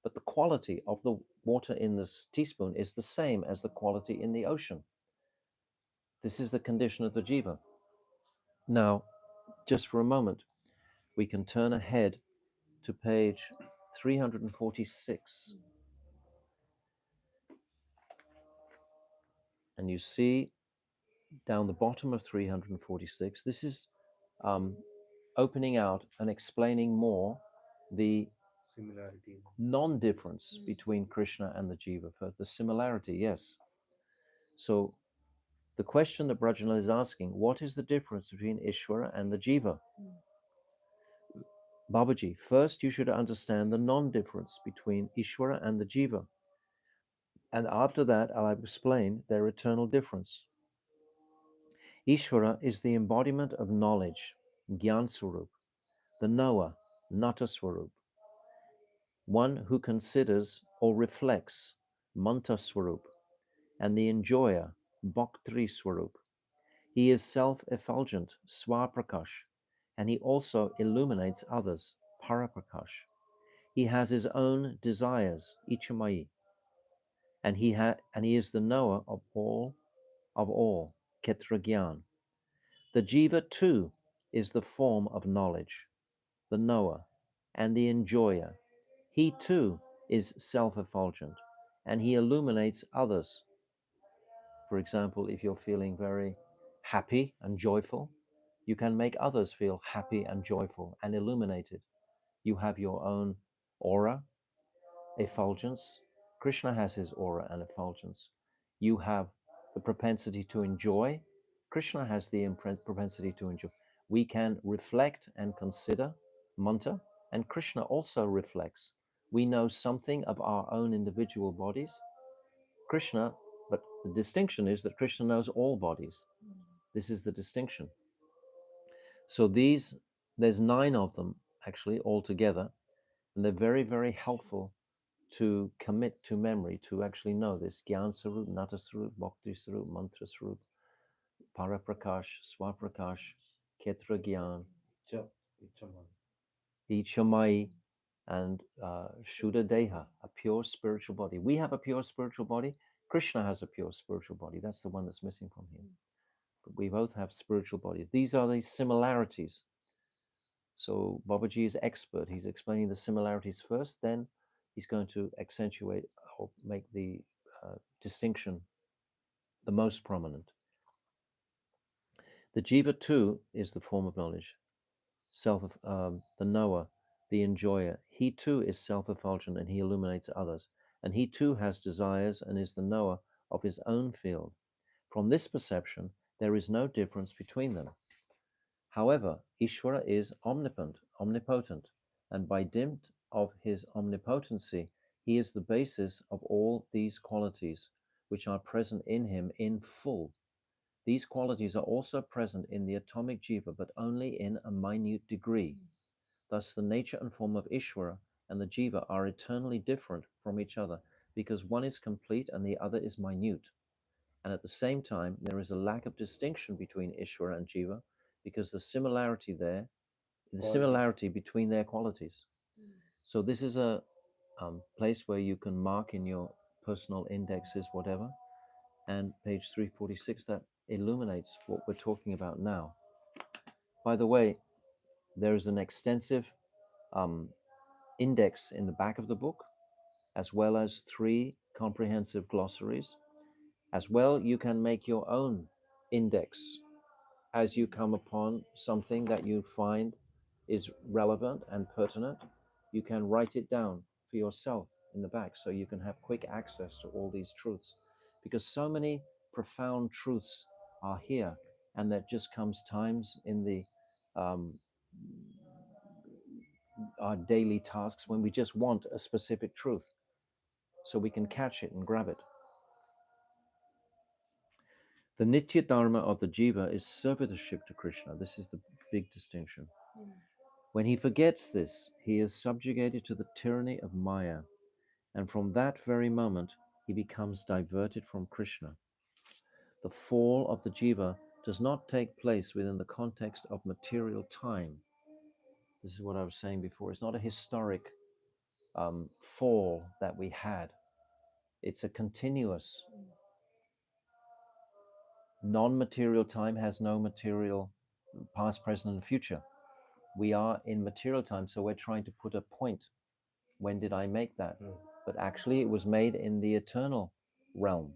But the quality of the water in this teaspoon is the same as the quality in the ocean. This is the condition of the jiva. Now, just for a moment, we can turn ahead to page 346. And you see down the bottom of 346, this is opening out and explaining more the Similarity. Non-difference between Krishna and the jiva. First, the similarity, yes. So the question that Brajana is asking, what is the difference between Ishvara and the jiva? Babaji, first you should understand the non-difference between Ishvara and the jiva. And after that, I'll explain their eternal difference. Ishvara is the embodiment of knowledge, Gyan Swarup, the knower, Nata Swarup, one who considers or reflects, Manta Swarup, and the enjoyer, Bhaktri Swarup. He is self-effulgent, Swaprakash, and he also illuminates others, Paraprakash. He has his own desires, Ichamai, and he is the knower of all, Ketra. The jiva too is the form of knowledge, the knower, and the enjoyer. He too is self-effulgent, and he illuminates others. For example, if you're feeling very happy and joyful, you can make others feel happy and joyful and illuminated. You have your own aura, effulgence. Krishna has his aura and effulgence. You have the propensity to enjoy. Krishna has the propensity to enjoy. We can reflect and consider manta, and Krishna also reflects. We know something of our own individual bodies. Krishna, but the distinction is that Krishna knows all bodies. This is the distinction. So there's 9 of them actually altogether, and they're very, very helpful to commit to memory, to actually know this. Gyan Sarup, Nata Sarup, Bhakti Sarup, Mantra Sarup, Paraprakash, Swaprakash, Ketra Gyan, Ichamai, and Shuddha Deha, a pure spiritual body. We have a pure spiritual body. Krishna has a pure spiritual body. That's the one that's missing from him. But we both have spiritual bodies. These are the similarities. So Babaji is expert. He's explaining the similarities first, then he's going to accentuate or make the distinction the most prominent. The jiva too is the form of knowledge, the knower, the enjoyer. He too is self-effulgent and he illuminates others. And he too has desires and is the knower of his own field. From this perception, there is no difference between them. However, Ishvara is omnipotent, and by dint of his omnipotency, he is the basis of all these qualities, which are present in him in full. These qualities are also present in the atomic jiva, but only in a minute degree. Thus, the nature and form of Ishvara and the jiva are eternally different from each other, because one is complete and the other is minute. And at the same time, there is a lack of distinction between Ishvara and jiva, because the similarity between their qualities. So this is a place where you can mark in your personal indexes, whatever, and page 346 that illuminates what we're talking about now. By the way, there is an extensive index in the back of the book, as well as 3 comprehensive glossaries. As well, you can make your own index as you come upon something that you find is relevant and pertinent. You can write it down for yourself in the back so you can have quick access to all these truths, because so many profound truths are here, and that just comes times in the our daily tasks when we just want a specific truth so we can catch it and grab it. The Nitya Dharma of the Jiva is servitorship to Krishna. This is the big distinction. When he forgets this, he is subjugated to the tyranny of Maya, and from that very moment, he becomes diverted from Krishna. The fall of the Jiva does not take place within the context of material time. This is what I was saying before. It's not a historic fall that we had. It's a continuous. Non-material time has no material past, present, and future. We are in material time, so we're trying to put a point. When did I make that? But actually it was made in the eternal realm.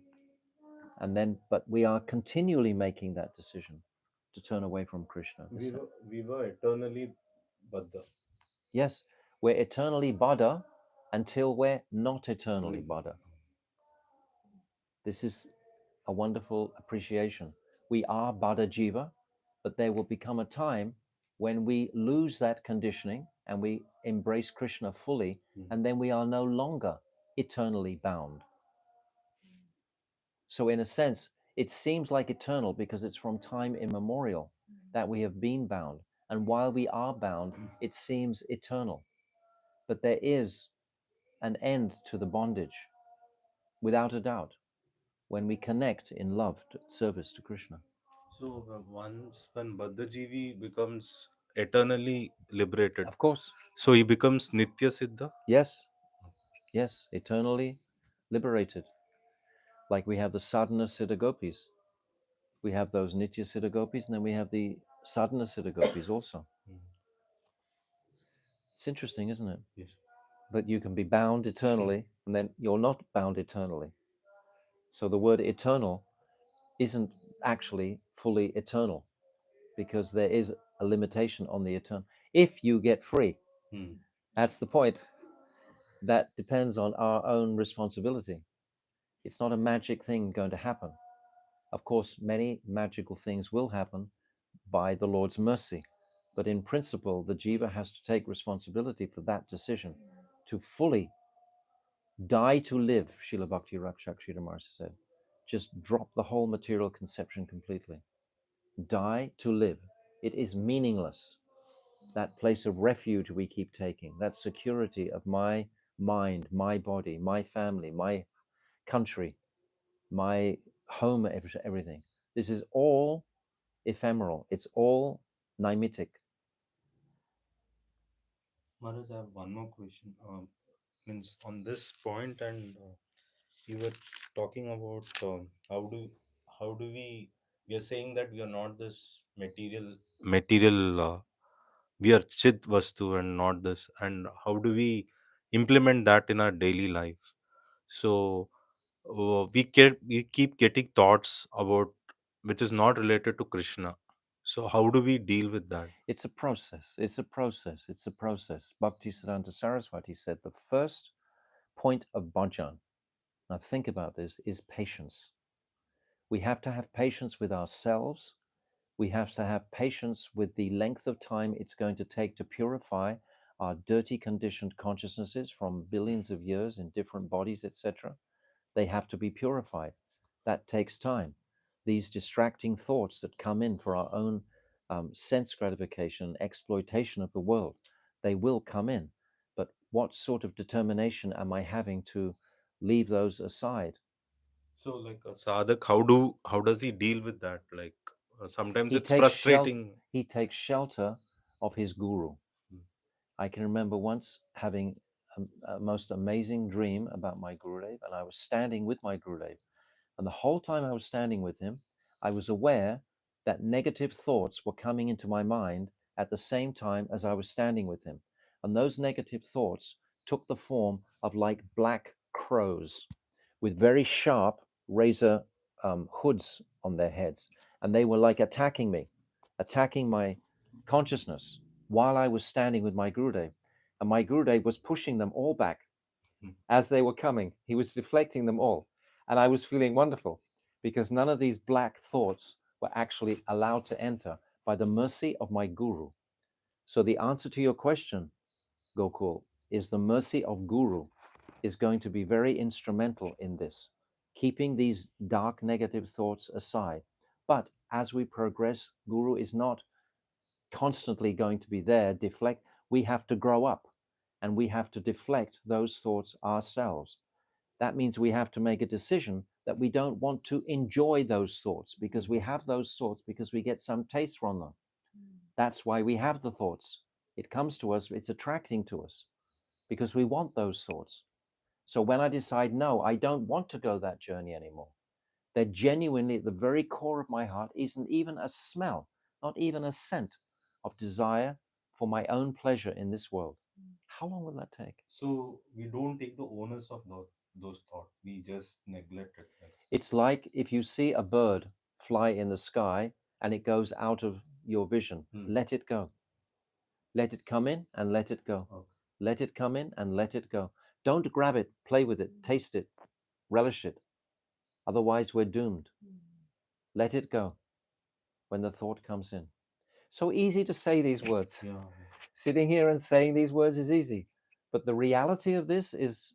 And then, but we are continually making that decision to turn away from Krishna. We were eternally Baddha. Yes, We're eternally Bada until we're not eternally Bada. This is a wonderful appreciation. We are Bada Jiva, but there will become a time when we lose that conditioning and we embrace Krishna fully, and then we are no longer eternally bound. So in a sense, it seems like eternal because it's from time immemorial that we have been bound. And while we are bound, it seems eternal. But there is an end to the bondage, without a doubt, when we connect in love, service to Krishna. So once when Baddhajivi becomes eternally liberated, Of course, so he becomes Nitya Siddha. yes, eternally liberated. Like we have the sadhana siddha gopis. We have those nitya siddha gopis, and then we have the sadhana siddha gopis also. It's interesting, isn't it? Yes. That you can be bound eternally, and then you're not bound eternally. So the word eternal isn't actually fully eternal, because there is a limitation on the eternal. If you get free, that's the point. That depends on our own responsibility. It's not a magic thing going to happen. Of course, many magical things will happen by the Lord's mercy. But in principle, the jiva has to take responsibility for that decision to fully die to live, Srila Bhakti Rakshak Marsa said. Just drop the whole material conception completely. Die to live. It is meaningless. That place of refuge we keep taking, that security of my mind, my body, my family, my country, my home, everything. This is all ephemeral. It's all nimitic. Maharaj, I have one more question. Means on this point, and you were talking about how do we are saying that we are not this material we are chit vastu and not this, and how do we implement that in our daily life? So we keep getting thoughts about which is not related to Krishna. So how do we deal with that? It's a process. It's a process. It's a process. Bhaktisiddhanta Saraswati said the first point of bhajan, now think about this, is patience. We have to have patience with ourselves. We have to have patience with the length of time it's going to take to purify our dirty conditioned consciousnesses from billions of years in different bodies, etc. They have to be purified. That takes time. These distracting thoughts that come in for our own sense gratification, exploitation of the world, they will come in. But what sort of determination am I having to leave those aside? So, like a sadhak, how does he deal with that? Like sometimes He it's takes shelter. frustrating. He takes shelter of his guru. I can remember once having a most amazing dream about my Gurudev, and I was standing with my Gurudev. And the whole time I was standing with him, I was aware that negative thoughts were coming into my mind at the same time as I was standing with him. And those negative thoughts took the form of like black crows with very sharp razor hoods on their heads. And they were like attacking me, attacking my consciousness while I was standing with my Gurudev. And my Gurudev was pushing them all back as they were coming. He was deflecting them all. And I was feeling wonderful because none of these black thoughts were actually allowed to enter by the mercy of my Guru. So the answer to your question, Gokul, is the mercy of Guru is going to be very instrumental in this, keeping these dark negative thoughts aside. But as we progress, Guru is not constantly going to be there, deflect. We have to grow up and we have to deflect those thoughts ourselves. That means we have to make a decision that we don't want to enjoy those thoughts because we have those thoughts because we get some taste from them. That's why we have the thoughts. It comes to us, it's attracting to us because we want those thoughts. So when I decide, no, I don't want to go that journey anymore, that genuinely at the very core of my heart isn't even a smell, not even a scent of desire for my own pleasure in this world. How long will that take? So we don't take the onus of those thoughts. We just neglect it. Like, It's like if you see a bird fly in the sky and it goes out of your vision, let it go. Let it come in and let it go. okay. Let it come in and let it go. Don't grab it, play with it, taste it, relish it. Otherwise, we're doomed. Let it go when the thought comes in. So easy to say these words. Yeah. Sitting here and saying these words is easy. But the reality of this is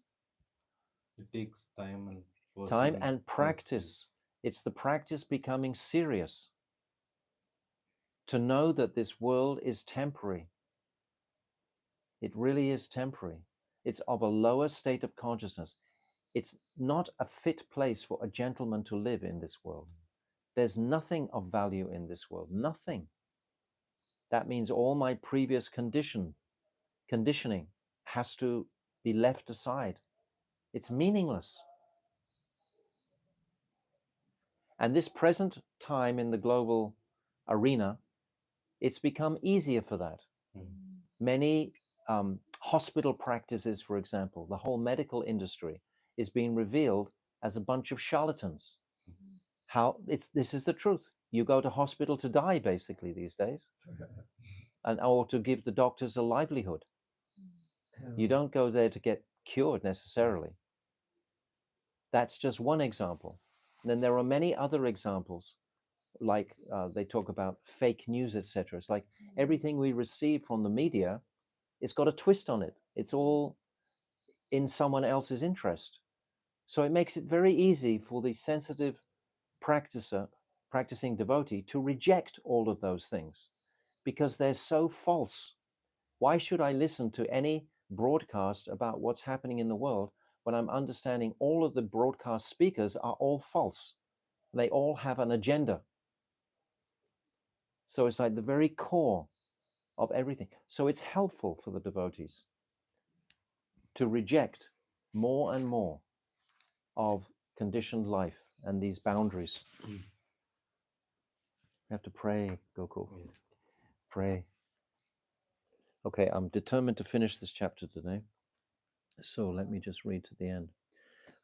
It takes time and time person and practice. It's the practice becoming serious. To know that this world is temporary. It really is temporary. It's of a lower state of consciousness. It's not a fit place for a gentleman to live in this world. There's nothing of value in this world. Nothing. That means all my previous conditioning has to be left aside. It's meaningless. And this present time in the global arena, it's become easier for that. Many hospital practices, for example, the whole medical industry is being revealed as a bunch of charlatans. This is the truth. You go to hospital to die, basically, these days, or to give the doctors a livelihood. You don't go there to get cured necessarily. That's just one example. And then there are many other examples, like they talk about fake news, etc. It's like everything we receive from the media, it's got a twist on it. It's all in someone else's interest. So it makes it very easy for the sensitive practicing devotee to reject all of those things because they're so false. Why should I listen to any broadcast about what's happening in the world when I'm understanding all of the broadcast speakers are all false? They all have an agenda. So it's like the very core of everything. So it's helpful for the devotees to reject more and more of conditioned life and these boundaries. We have to pray, Gokul. Pray. Okay, I'm determined to finish this chapter today. So let me just read to the end.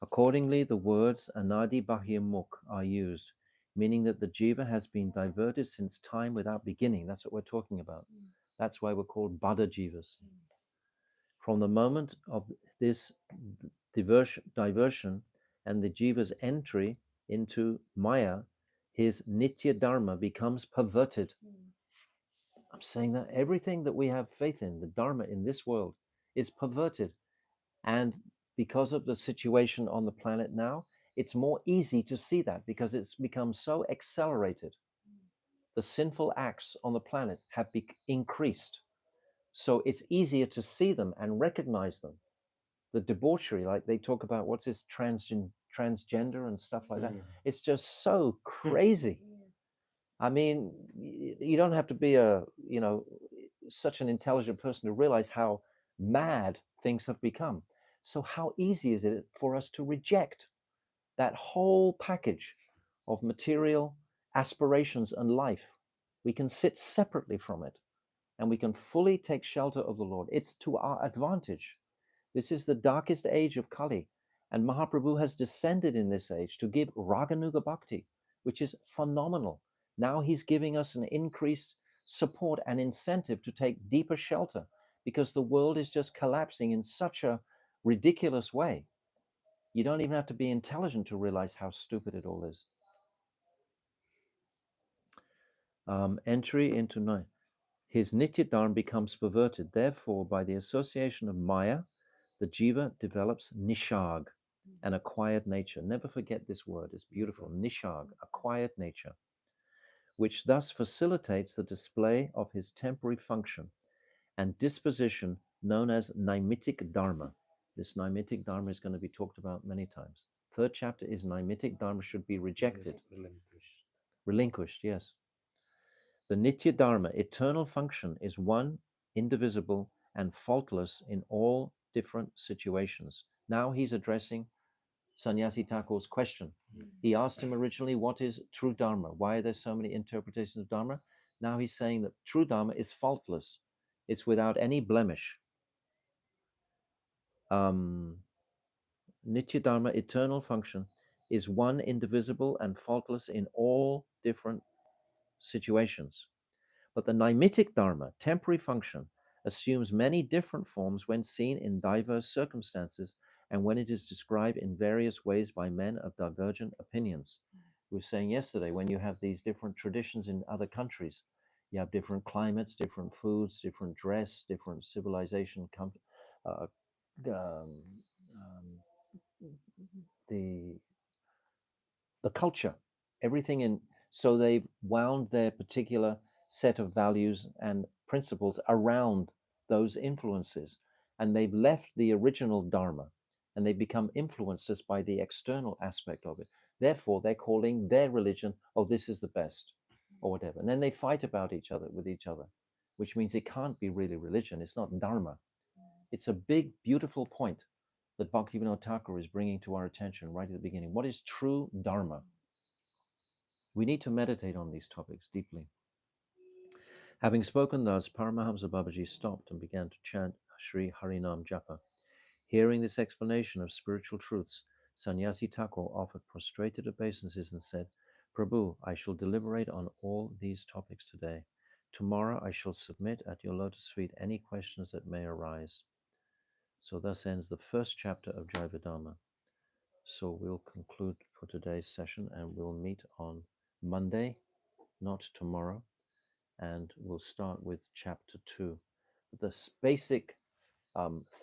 Accordingly, the words anadi bahya mukh are used, meaning that the jiva has been diverted since time without beginning. That's what we're talking about. That's why we're called Bada jivas. From the moment of this diversion and the jiva's entry into Maya, his nitya dharma becomes perverted. I'm saying that everything that we have faith in, the dharma in this world, is perverted. And because of the situation on the planet now, it's more easy to see that because it's become so accelerated. The sinful acts on the planet have increased. So it's easier to see them and recognize them. The debauchery, like they talk about, what's this transgender and stuff like that. It's just so crazy. I mean, you don't have to be such an intelligent person to realize how mad things have become. So how easy is it for us to reject that whole package of material aspirations and life? We can sit separately from it and we can fully take shelter of the Lord. It's to our advantage. This is the darkest age of Kali, and Mahaprabhu has descended in this age to give Raganuga Bhakti, which is phenomenal. Now he's giving us an increased support and incentive to take deeper shelter because the world is just collapsing in such a ridiculous way. You don't even have to be intelligent to realize how stupid it all is. Entry into night. His nitya dharma becomes perverted. Therefore, by the association of Maya, the jiva develops nishag, an acquired nature. Never forget this word, it's beautiful. Nishag, acquired nature, which thus facilitates the display of his temporary function and disposition known as naimitic dharma. This naimitic dharma is going to be talked about many times. Third chapter is naimitic dharma should be rejected. Relinquished, yes. The nitya dharma, eternal function, is one, indivisible, and faultless in all different situations. Now he's addressing Sannyasi Thakur's question. He asked him originally, what is true dharma? Why are there so many interpretations of dharma? Now he's saying that true dharma is faultless. It's without any blemish. Nitya dharma, eternal function, is one, indivisible, and faultless in all different situations. But the naimitic dharma, temporary function, assumes many different forms when seen in diverse circumstances and when it is described in various ways by men of divergent opinions. We were saying yesterday, when you have these different traditions in other countries, you have different climates, different foods, different dress, different civilization, uh, um, um, the culture, everything in. So they've wound their particular set of values and principles around those influences, and they've left the original dharma, and they've become influences by the external aspect of it. Therefore, they're calling their religion, oh, this is the best, or whatever. And then they fight about each other with each other, which means it can't be really religion. It's not dharma. It's a big, beautiful point that Bhaktivinoda Thakur is bringing to our attention right at the beginning. What is true dharma? We need to meditate on these topics deeply. Having spoken thus, Paramahamsa Babaji stopped and began to chant Sri Harinam Japa. Hearing this explanation of spiritual truths, Sannyasi Thakur offered prostrated obeisances and said, Prabhu, I shall deliberate on all these topics today. Tomorrow I shall submit at your lotus feet any questions that may arise. So thus ends the first chapter of Jaiva Dharma. So we'll conclude for today's session and we'll meet on Monday, not tomorrow, and we'll start with chapter 2. The basic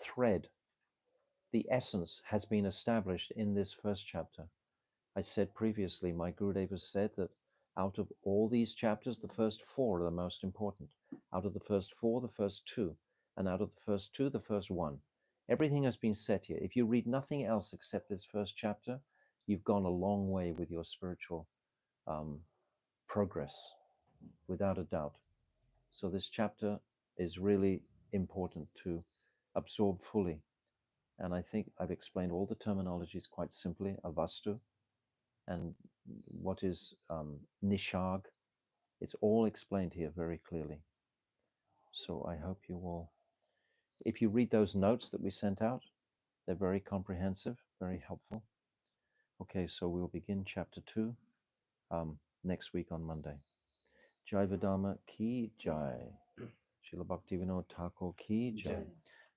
thread, the essence has been established in this first chapter. I said previously, my Gurudev has said that out of all these chapters, the first 4 are the most important. Out of the first 4, the first 2, and out of the first 2, the first 1. Everything has been said here. If you read nothing else except this first chapter, you've gone a long way with your spiritual progress, without a doubt. So this chapter is really important to absorb fully. And I think I've explained all the terminologies quite simply, avastu, and what is nishag. It's all explained here very clearly. So I hope you will, if you read those notes that we sent out, they're very comprehensive, very helpful. Okay, so we'll begin chapter 2 next week on Monday. Jaiva Dharma ki jai. Srila Bhaktivinoda Thakur ki jai.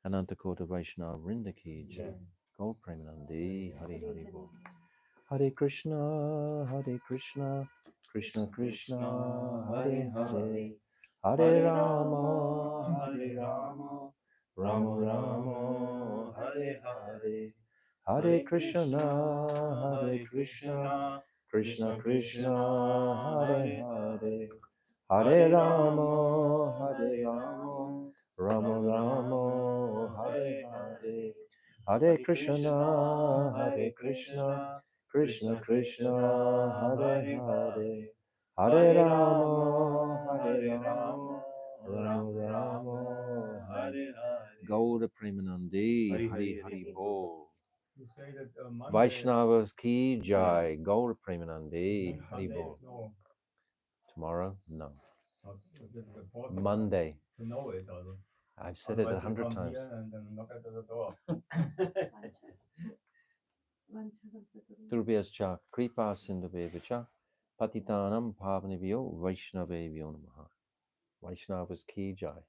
Ananta Kota Vaishnava Vrinda ki jai. Gaur Premanandi Hari Hari Bol. Hare Krishna, Krishna Krishna, Hare Hare, Hare Rama, Rama Rama, Hare Hare, Hare Krishna, Krishna Krishna, Hare Hare, Hare Rama, Rama Rama, Hare Hare, Hare Krishna, Krishna Krishna, Hare Hare, Hare Rama, Rama Rama, Hare Hare. Gaura Premanandi, Hari Hari Bol. You say that Monday, Vaishnavas ki jai, Gaura Premanandi, next Hari Sunday Bol. is no, Tomorrow, no. not, this is important Monday. to know it also. I've said it Otherwise you 100 come times. here and then knock at the door. Turbhyascha kripa sindhubevacha patitanam pavanebhyo vaishnavebhyo namaha. Vaishnavas ki jai.